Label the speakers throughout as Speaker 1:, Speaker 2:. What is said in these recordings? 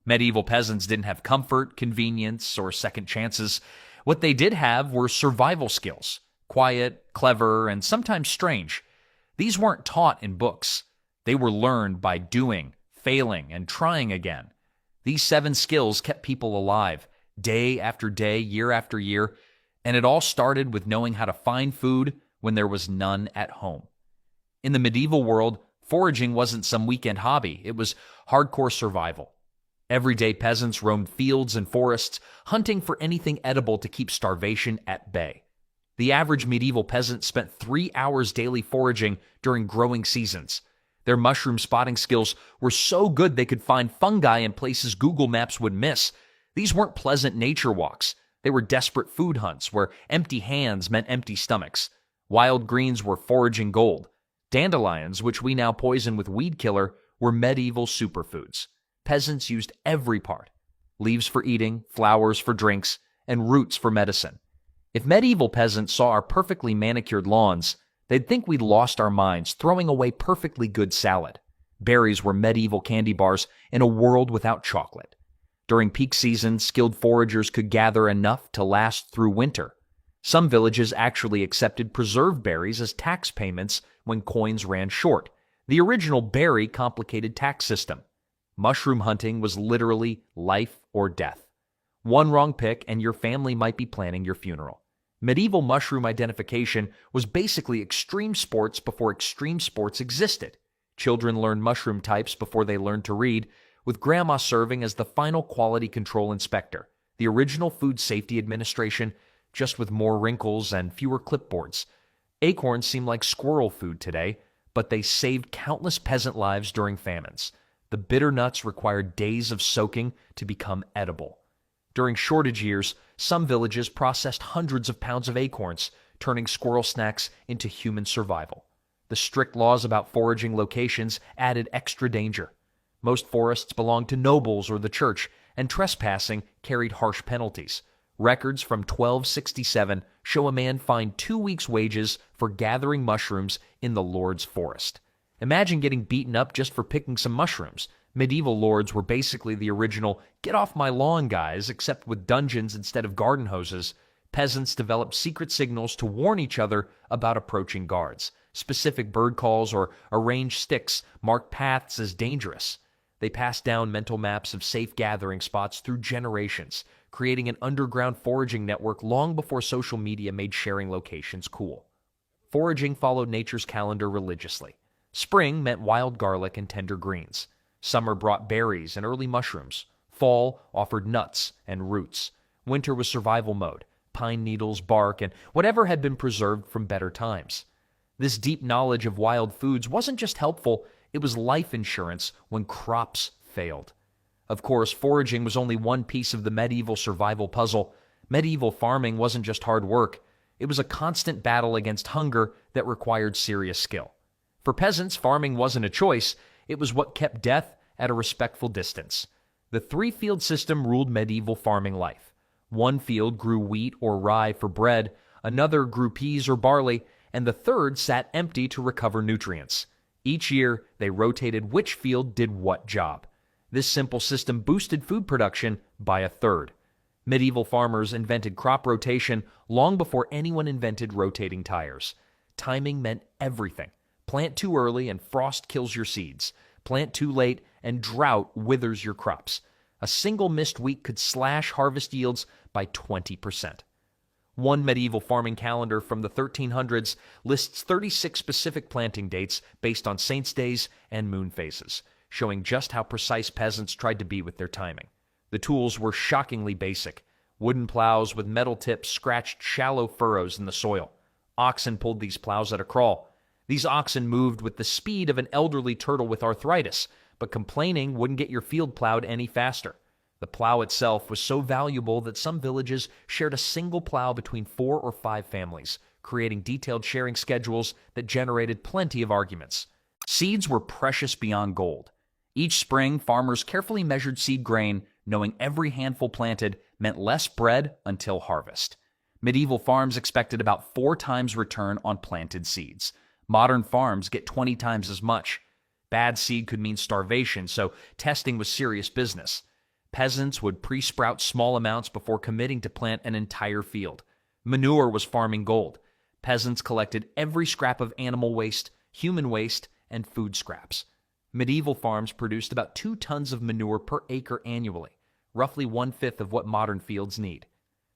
Speaker 1: Medieval peasants didn't have comfort, convenience, or second chances. What they did have were survival skills, quiet, clever, and sometimes strange. These weren't taught in books. They were learned by doing, failing, and trying again. These 7 skills kept people alive, day after day, year after year, and it all started with knowing how to find food when there was none at home. In the medieval world, foraging wasn't some weekend hobby. It was hardcore survival. Everyday peasants roamed fields and forests, hunting for anything edible to keep starvation at bay. The average medieval peasant spent 3 hours daily foraging during growing seasons. Their mushroom spotting skills were so good they could find fungi in places Google Maps would miss. These weren't pleasant nature walks. They were desperate food hunts where empty hands meant empty stomachs. Wild greens were foraging gold. Dandelions, which we now poison with weed killer, were medieval superfoods. Peasants used every part: leaves for eating, flowers for drinks, and roots for medicine. If medieval peasants saw our perfectly manicured lawns, they'd think we'd lost our minds throwing away perfectly good salad. Berries were medieval candy bars in a world without chocolate. During peak season, skilled foragers could gather enough to last through winter. Some villages actually accepted preserved berries as tax payments when coins ran short. The original very complicated tax system. Mushroom hunting was literally life or death. One wrong pick and your family might be planning your funeral. Medieval mushroom identification was basically extreme sports before extreme sports existed. Children learned mushroom types before they learned to read, with grandma serving as the final quality control inspector. The original Food Safety Administration, just with more wrinkles and fewer clipboards. Acorns seem like squirrel food today, but they saved countless peasant lives during famines. The bitter nuts required days of soaking to become edible. During shortage years, some villages processed hundreds of pounds of acorns, turning squirrel snacks into human survival. The strict laws about foraging locations added extra danger. Most forests belonged to nobles or the church, and trespassing carried harsh penalties. Records from 1267 show a man fined 2 weeks' wages for gathering mushrooms in the Lord's forest. Imagine getting beaten up just for picking some mushrooms. Medieval lords were basically the original "get off my lawn" guys, except with dungeons instead of garden hoses. Peasants developed secret signals to warn each other about approaching guards. Specific bird calls or arranged sticks marked paths as dangerous. They passed down mental maps of safe gathering spots through generations, creating an underground foraging network long before social media made sharing locations cool. Foraging followed nature's calendar religiously. Spring meant wild garlic and tender greens. Summer brought berries and early mushrooms. Fall offered nuts and roots. Winter was survival mode, pine needles, bark, and whatever had been preserved from better times. This deep knowledge of wild foods wasn't just helpful, it was life insurance when crops failed. Of course, foraging was only one piece of the medieval survival puzzle. Medieval farming wasn't just hard work. It was a constant battle against hunger that required serious skill. For peasants, farming wasn't a choice. It was what kept death at a respectful distance. The 3-field system ruled medieval farming life. One field grew wheat or rye for bread, another grew peas or barley, and the third sat empty to recover nutrients. Each year, they rotated which field did what job. This simple system boosted food production by a third. Medieval farmers invented crop rotation long before anyone invented rotating tires. Timing meant everything. Plant too early and frost kills your seeds. Plant too late and drought withers your crops. A single missed week could slash harvest yields by 20%. One medieval farming calendar from the 1300s lists 36 specific planting dates based on saints' days and moon phases, showing just how precise peasants tried to be with their timing. The tools were shockingly basic. Wooden plows with metal tips scratched shallow furrows in the soil. Oxen pulled these plows at a crawl. These oxen moved with the speed of an elderly turtle with arthritis, but complaining wouldn't get your field plowed any faster. The plow itself was so valuable that some villages shared a single plow between 4 or 5 families, creating detailed sharing schedules that generated plenty of arguments. Seeds were precious beyond gold. Each spring, farmers carefully measured seed grain, knowing every handful planted meant less bread until harvest. Medieval farms expected about 4 times return on planted seeds. Modern farms get 20 times as much. Bad seed could mean starvation, so testing was serious business. Peasants would pre-sprout small amounts before committing to plant an entire field. Manure was farming gold. Peasants collected every scrap of animal waste, human waste, and food scraps. Medieval farms produced about 2 tons of manure per acre annually, roughly 1/5 of what modern fields need.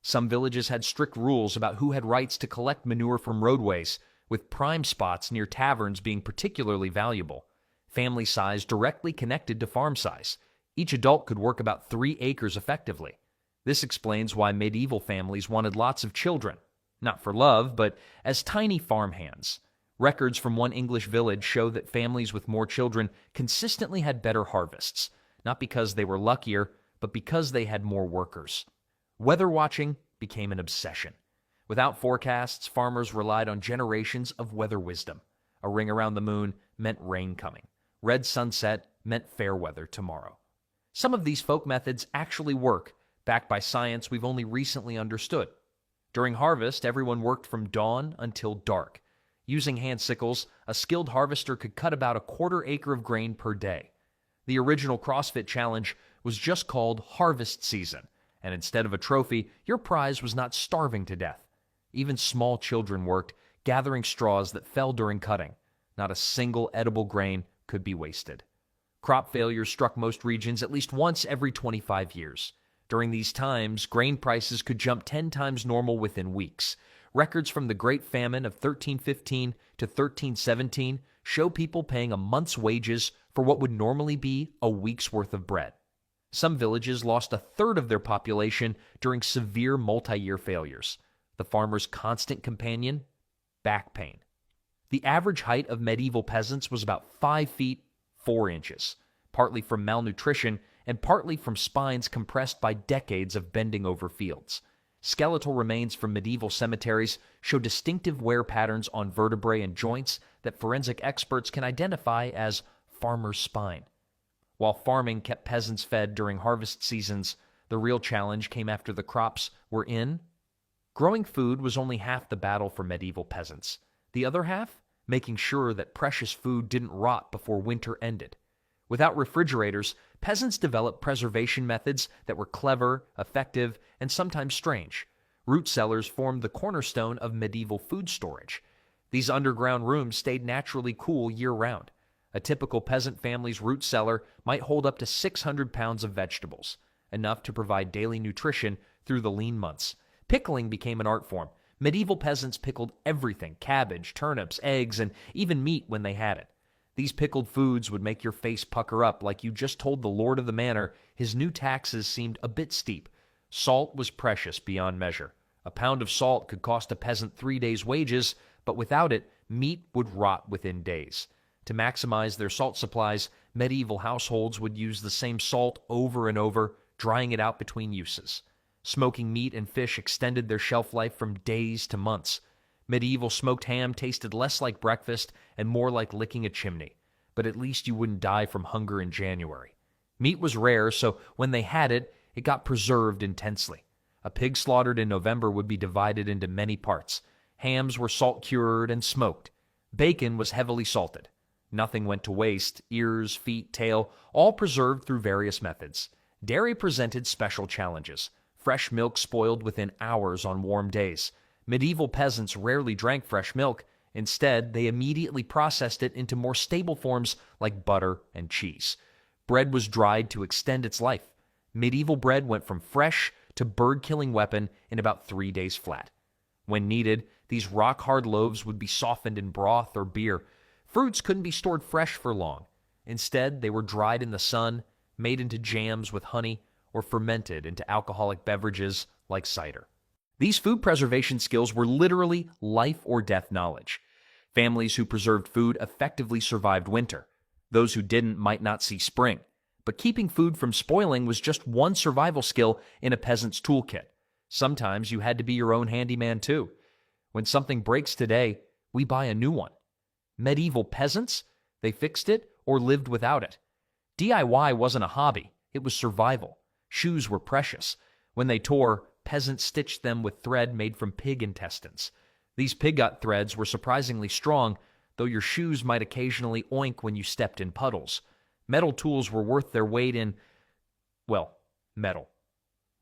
Speaker 1: Some villages had strict rules about who had rights to collect manure from roadways, with prime spots near taverns being particularly valuable. Family size directly connected to farm size. Each adult could work about 3 acres effectively. This explains why medieval families wanted lots of children, not for love, but as tiny farmhands. Records from one English village show that families with more children consistently had better harvests, not because they were luckier, but because they had more workers. Weather watching became an obsession. Without forecasts, farmers relied on generations of weather wisdom. A ring around the moon meant rain coming. Red sunset meant fair weather tomorrow. Some of these folk methods actually work, backed by science we've only recently understood. During harvest, everyone worked from dawn until dark. Using hand sickles, a skilled harvester could cut about a 1/4 acre of grain per day. The original CrossFit challenge was just called Harvest Season, and instead of a trophy, your prize was not starving to death. Even small children worked, gathering straws that fell during cutting. Not a single edible grain could be wasted. Crop failures struck most regions at least once every 25 years. During these times, grain prices could jump 10 times normal within weeks. Records from the Great Famine of 1315 to 1317 show people paying a month's wages for what would normally be a week's worth of bread. Some villages lost 1/3 of their population during severe multi-year failures. The farmer's constant companion? Back pain. The average height of medieval peasants was about 5 feet 4 inches, partly from malnutrition and partly from spines compressed by decades of bending over fields. Skeletal remains from medieval cemeteries show distinctive wear patterns on vertebrae and joints that forensic experts can identify as farmer's spine. While farming kept peasants fed during harvest seasons, the real challenge came after the crops were in. Growing food was only half the battle for medieval peasants. The other half, making sure that precious food didn't rot before winter ended. Without refrigerators, peasants developed preservation methods that were clever, effective, and sometimes strange. Root cellars formed the cornerstone of medieval food storage. These underground rooms stayed naturally cool year-round. A typical peasant family's root cellar might hold up to 600 pounds of vegetables, enough to provide daily nutrition through the lean months. Pickling became an art form. Medieval peasants pickled everything: cabbage, turnips, eggs, and even meat when they had it. These pickled foods would make your face pucker up like you just told the lord of the manor his new taxes seemed a bit steep. Salt was precious beyond measure. A pound of salt could cost a peasant 3 days' wages, but without it, meat would rot within days. To maximize their salt supplies, medieval households would use the same salt over and over, drying it out between uses. Smoking meat and fish extended their shelf life from days to months. Medieval smoked ham tasted less like breakfast and more like licking a chimney, but at least you wouldn't die from hunger in January. Meat was rare, so when they had it, it got preserved intensely. A pig slaughtered in November would be divided into many parts. Hams were salt-cured and smoked. Bacon was heavily salted. Nothing went to waste: ears, feet, tail, all preserved through various methods. Dairy presented special challenges. Fresh milk spoiled within hours on warm days. Medieval peasants rarely drank fresh milk. Instead, they immediately processed it into more stable forms like butter and cheese. Bread was dried to extend its life. Medieval bread went from fresh to bird-killing weapon in about 3 days flat. When needed, these rock-hard loaves would be softened in broth or beer. Fruits couldn't be stored fresh for long. Instead, they were dried in the sun, made into jams with honey, or fermented into alcoholic beverages like cider. These food preservation skills were literally life or death knowledge. Families who preserved food effectively survived winter. Those who didn't might not see spring. But keeping food from spoiling was just one survival skill in a peasant's toolkit. Sometimes you had to be your own handyman too. When something breaks today, we buy a new one. Medieval peasants? They fixed it or lived without it. DIY wasn't a hobby, it was survival. Shoes were precious. When they tore, peasants stitched them with thread made from pig intestines. These pig-gut threads were surprisingly strong, though your shoes might occasionally oink when you stepped in puddles. Metal tools were worth their weight in, well, Metal.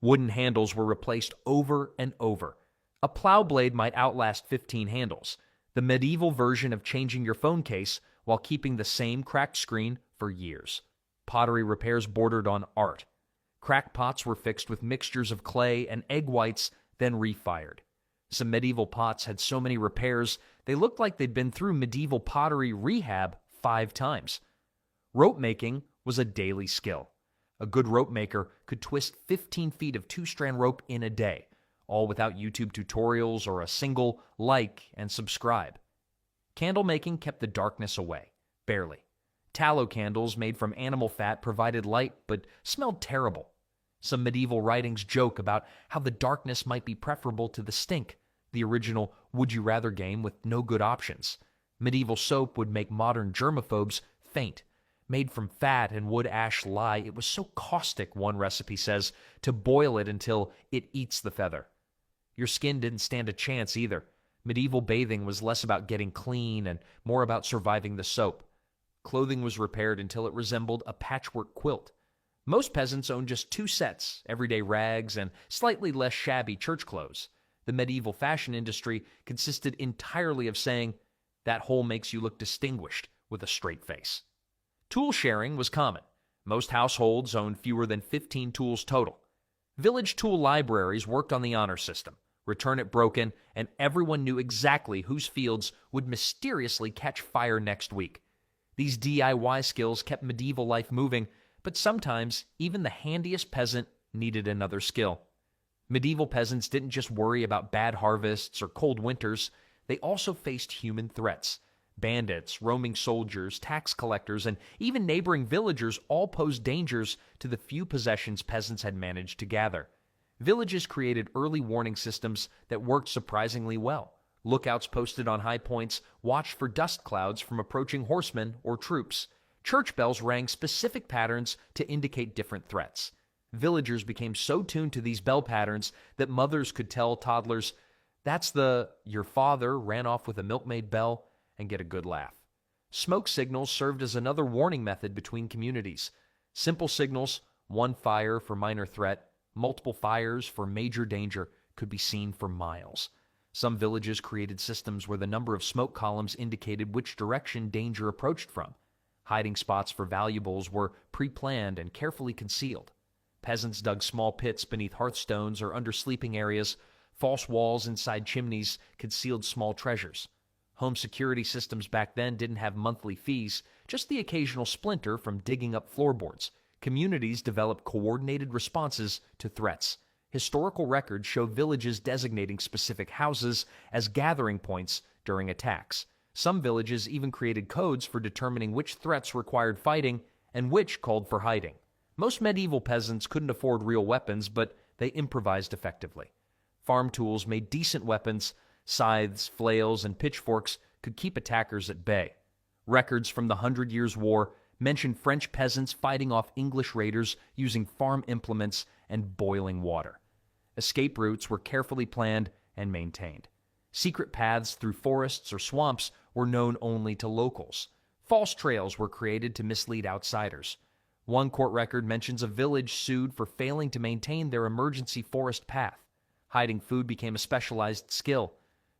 Speaker 1: Wooden handles were replaced over and over. A plow blade might outlast 15 handles, the medieval version of changing your phone case while keeping the same cracked screen for years. Pottery repairs bordered on art. Cracked pots were fixed with mixtures of clay and egg whites, then refired. Some medieval pots had so many repairs, they looked like they'd been through medieval pottery rehab 5 times. Rope making was a daily skill. A good rope maker could twist 15 feet of 2-strand rope in a day, all without YouTube tutorials or a single like and subscribe. Candle making kept the darkness away, barely. Tallow candles made from animal fat provided light but smelled terrible. Some medieval writings joke about how the darkness might be preferable to the stink, the original Would You Rather game with no good options. Medieval soap would make modern germaphobes faint. Made from fat and wood ash lye, it was so caustic, one recipe says, to boil it until it eats the feather. Your skin didn't stand a chance either. Medieval bathing was less about getting clean and more about surviving the soap. Clothing was repaired until it resembled a patchwork quilt. Most peasants owned just 2 sets, everyday rags and slightly less shabby church clothes. The medieval fashion industry consisted entirely of saying, "That hole makes you look distinguished," with a straight face. Tool sharing was common. Most households owned fewer than 15 tools total. Village tool libraries worked on the honor system. Return it broken, and everyone knew exactly whose fields would mysteriously catch fire next week. These DIY skills kept medieval life moving, but sometimes even the handiest peasant needed another skill. Medieval peasants didn't just worry about bad harvests or cold winters, they also faced human threats. Bandits, roaming soldiers, tax collectors, and even neighboring villagers all posed dangers to the few possessions peasants had managed to gather. Villages created early warning systems that worked surprisingly well. Lookouts posted on high points watched for dust clouds from approaching horsemen or troops. Church bells rang specific patterns to indicate different threats. Villagers became so tuned to these bell patterns that mothers could tell toddlers, "That's your father ran off with a milkmaid bell," and get a good laugh. Smoke signals served as another warning method between communities. Simple signals, one fire for minor threat, multiple fires for major danger, could be seen for miles. Some villages created systems where the number of smoke columns indicated which direction danger approached from. Hiding spots for valuables were pre-planned and carefully concealed. Peasants dug small pits beneath hearthstones or under sleeping areas. False walls inside chimneys concealed small treasures. Home security systems back then didn't have monthly fees, just the occasional splinter from digging up floorboards. Communities developed coordinated responses to threats. Historical records show villages designating specific houses as gathering points during attacks. Some villages even created codes for determining which threats required fighting and which called for hiding. Most medieval peasants couldn't afford real weapons, but they improvised effectively. Farm tools made decent weapons. Scythes, flails, and pitchforks could keep attackers at bay. Records from the 100 Years' War mention French peasants fighting off English raiders using farm implements and boiling water. Escape routes were carefully planned and maintained. Secret paths through forests or swamps were known only to locals. False trails were created to mislead outsiders. One court record mentions a village sued for failing to maintain their emergency forest path. Hiding food became a specialized skill.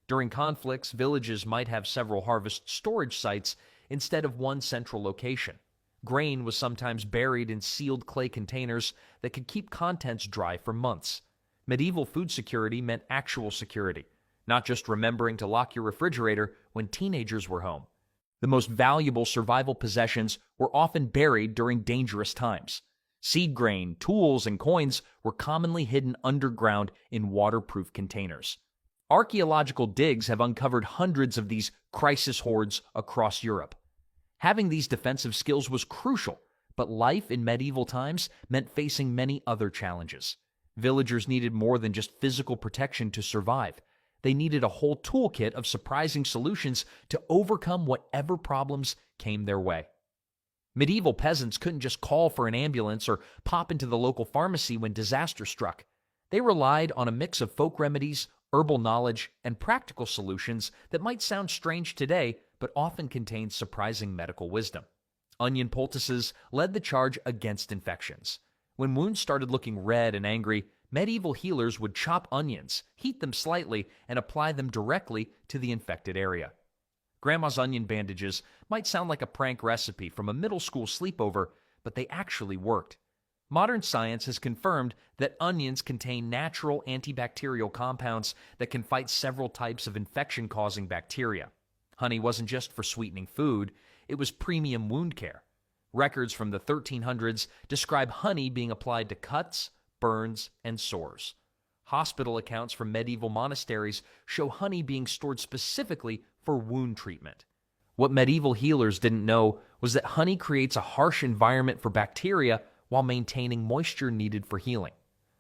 Speaker 1: During conflicts, villages might have several harvest storage sites instead of one central location. Grain was sometimes buried in sealed clay containers that could keep contents dry for months. Medieval food security meant actual security, not just remembering to lock your refrigerator when teenagers were home. The most valuable survival possessions were often buried during dangerous times. Seed grain, tools, and coins were commonly hidden underground in waterproof containers. Archaeological digs have uncovered hundreds of these crisis hoards across Europe. Having these defensive skills was crucial, but life in medieval times meant facing many other challenges. Villagers needed more than just physical protection to survive. They needed a whole toolkit of surprising solutions to overcome whatever problems came their way. Medieval peasants couldn't just call for an ambulance or pop into the local pharmacy when disaster struck. They relied on a mix of folk remedies, herbal knowledge, and practical solutions that might sound strange today, but often contain surprising medical wisdom. Onion poultices led the charge against infections. When wounds started looking red and angry, medieval healers would chop onions, heat them slightly, and apply them directly to the infected area. Grandma's onion bandages might sound like a prank recipe from a middle school sleepover, but they actually worked. Modern science has confirmed that onions contain natural antibacterial compounds that can fight several types of infection-causing bacteria. Honey wasn't just for sweetening food, it was premium wound care. Records from the 1300s describe honey being applied to cuts, burns, and sores. Hospital accounts from medieval monasteries show honey being stored specifically for wound treatment. What medieval healers didn't know was that honey creates a harsh environment for bacteria while maintaining moisture needed for healing.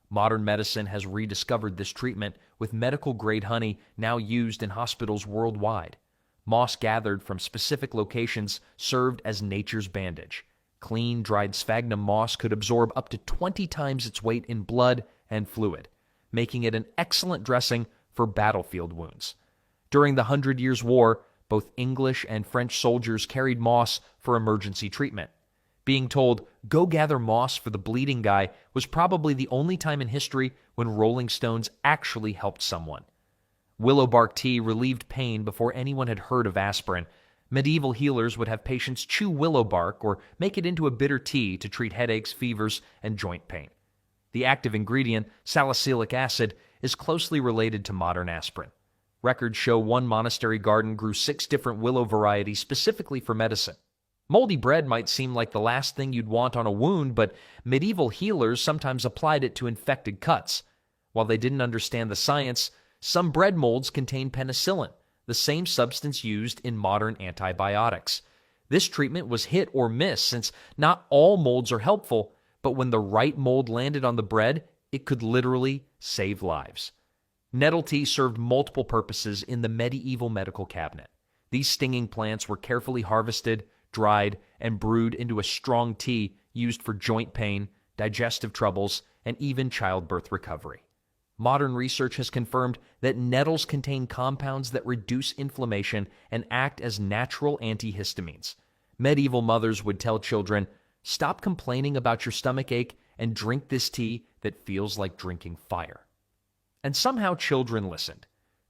Speaker 1: Modern medicine has rediscovered this treatment, with medical-grade honey now used in hospitals worldwide. Moss gathered from specific locations served as nature's bandage. Clean, dried sphagnum moss could absorb up to 20 times its weight in blood and fluid, making it an excellent dressing for battlefield wounds. During the 100 Years' War, both English and French soldiers carried moss for emergency treatment. Being told, "Go gather moss for the bleeding guy," was probably the only time in history when Rolling Stones actually helped someone. Willow bark tea relieved pain before anyone had heard of aspirin. Medieval healers would have patients chew willow bark or make it into a bitter tea to treat headaches, fevers, and joint pain. The active ingredient, salicylic acid, is closely related to modern aspirin. Records show one monastery garden grew 6 different willow varieties specifically for medicine. Moldy bread might seem like the last thing you'd want on a wound, but medieval healers sometimes applied it to infected cuts. While they didn't understand the science, some bread molds contain penicillin, the same substance used in modern antibiotics. This treatment was hit or miss, since not all molds are helpful, but when the right mold landed on the bread, it could literally save lives. Nettle tea served multiple purposes in the medieval medical cabinet. These stinging plants were carefully harvested, dried, and brewed into a strong tea used for joint pain, digestive troubles, and even childbirth recovery. Modern research has confirmed that nettles contain compounds that reduce inflammation and act as natural antihistamines. Medieval mothers would tell children, "Stop complaining about your stomach ache and drink this tea that feels like drinking fire." And somehow children listened.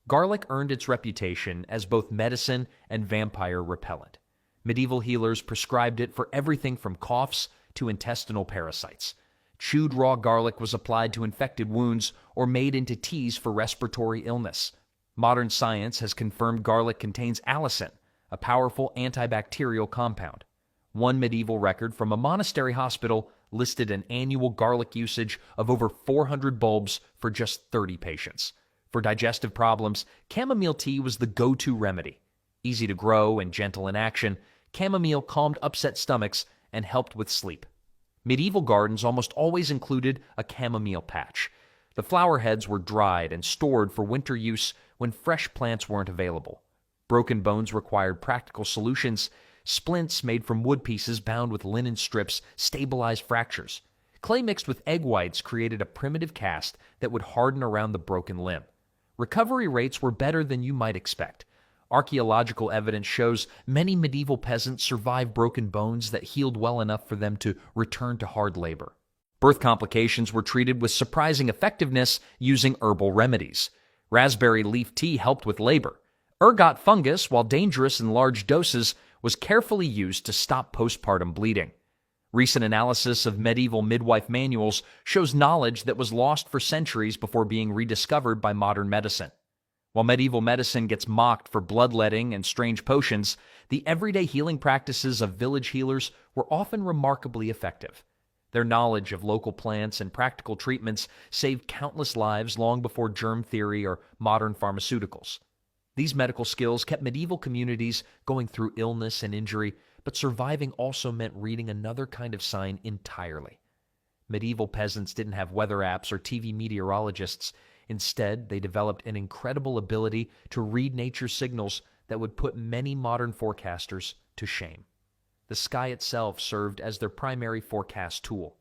Speaker 1: Garlic earned its reputation as both medicine and vampire repellent. Medieval healers prescribed it for everything from coughs to intestinal parasites. Chewed raw garlic was applied to infected wounds or made into teas for respiratory illness. Modern science has confirmed garlic contains allicin, a powerful antibacterial compound. One medieval record from a monastery hospital listed an annual garlic usage of over 400 bulbs for just 30 patients. For digestive problems, chamomile tea was the go-to remedy. Easy to grow and gentle in action, chamomile calmed upset stomachs and helped with sleep. Medieval gardens almost always included a chamomile patch. The flower heads were dried and stored for winter use when fresh plants weren't available. Broken bones required practical solutions. Splints made from wood pieces bound with linen strips stabilized fractures. Clay mixed with egg whites created a primitive cast that would harden around the broken limb. Recovery rates were better than you might expect. Archaeological evidence shows many medieval peasants survived broken bones that healed well enough for them to return to hard labor. Birth complications were treated with surprising effectiveness using herbal remedies. Raspberry leaf tea helped with labor. Ergot fungus, while dangerous in large doses, was carefully used to stop postpartum bleeding. Recent analysis of medieval midwife manuals shows knowledge that was lost for centuries before being rediscovered by modern medicine. While medieval medicine gets mocked for bloodletting and strange potions, the everyday healing practices of village healers were often remarkably effective. Their knowledge of local plants and practical treatments saved countless lives long before germ theory or modern pharmaceuticals. These medical skills kept medieval communities going through illness and injury, but surviving also meant reading another kind of sign entirely. Medieval peasants didn't have weather apps or TV meteorologists. Instead, they developed an incredible ability to read nature's signals that would put many modern forecasters to shame. The sky itself served as their primary forecast tool.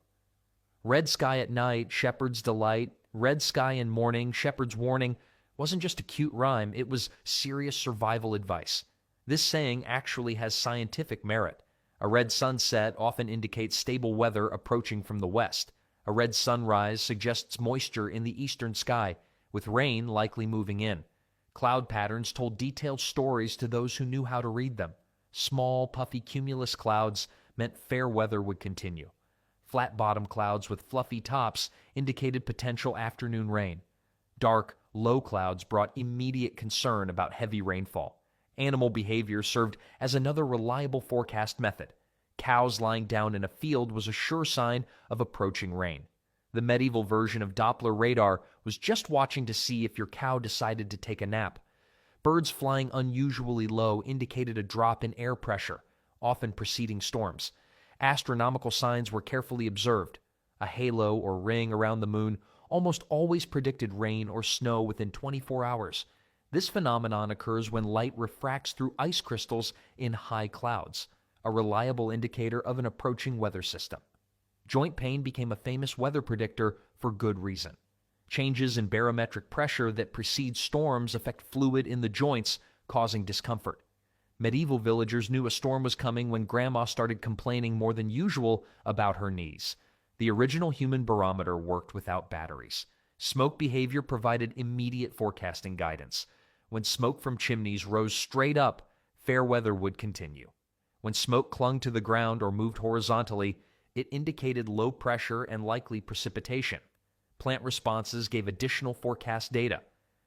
Speaker 1: Red sky at night, shepherd's delight. Red sky in morning, shepherd's warning wasn't just a cute rhyme, it was serious survival advice. This saying actually has scientific merit. A red sunset often indicates stable weather approaching from the west. A red sunrise suggests moisture in the eastern sky, with rain likely moving in. Cloud patterns told detailed stories to those who knew how to read them. Small, puffy cumulus clouds meant fair weather would continue. Flat bottom clouds with fluffy tops indicated potential afternoon rain. Dark, low clouds brought immediate concern about heavy rainfall. Animal behavior served as another reliable forecast method. Cows lying down in a field was a sure sign of approaching rain. The medieval version of Doppler radar was just watching to see if your cow decided to take a nap. Birds flying unusually low indicated a drop in air pressure, often preceding storms. Astronomical signs were carefully observed. A halo or ring around the moon almost always predicted rain or snow within 24 hours. This phenomenon occurs when light refracts through ice crystals in high clouds, a reliable indicator of an approaching weather system. Joint pain became a famous weather predictor for good reason. Changes in barometric pressure that precede storms affect fluid in the joints, causing discomfort. Medieval villagers knew a storm was coming when Grandma started complaining more than usual about her knees. The original human barometer worked without batteries. Smoke behavior provided immediate forecasting guidance. When smoke from chimneys rose straight up, fair weather would continue. When smoke clung to the ground or moved horizontally, it indicated low pressure and likely precipitation. Plant responses gave additional forecast data.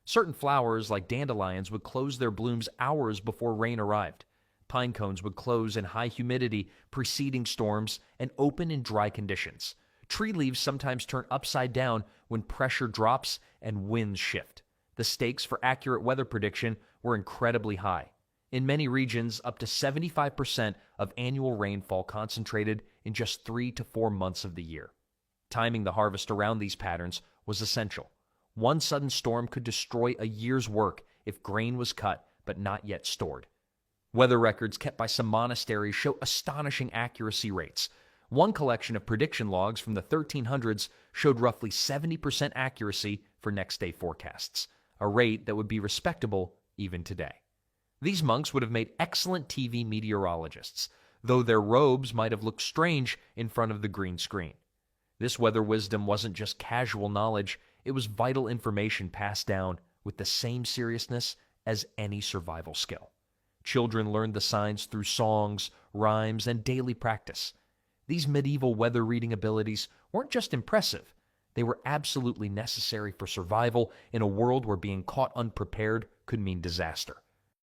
Speaker 1: Certain flowers, like dandelions, would close their blooms hours before rain arrived. Pine cones would close in high humidity preceding storms and open in dry conditions. Tree leaves sometimes turn upside down when pressure drops and winds shift. The stakes for accurate weather prediction were incredibly high. In many regions, up to 75% of annual rainfall concentrated in just 3 to 4 months of the year. Timing the harvest around these patterns was essential. One sudden storm could destroy a year's work if grain was cut but not yet stored. Weather records kept by some monasteries show astonishing accuracy rates. One collection of prediction logs from the 1300s showed roughly 70% accuracy for next-day forecasts, a rate that would be respectable even today. These monks would have made excellent TV meteorologists, though their robes might have looked strange in front of the green screen. This weather wisdom wasn't just casual knowledge, it was vital information passed down with the same seriousness as any survival skill. Children learned the signs through songs, rhymes, and daily practice. These medieval weather reading abilities weren't just impressive, they were absolutely necessary for survival in a world where being caught unprepared could mean disaster.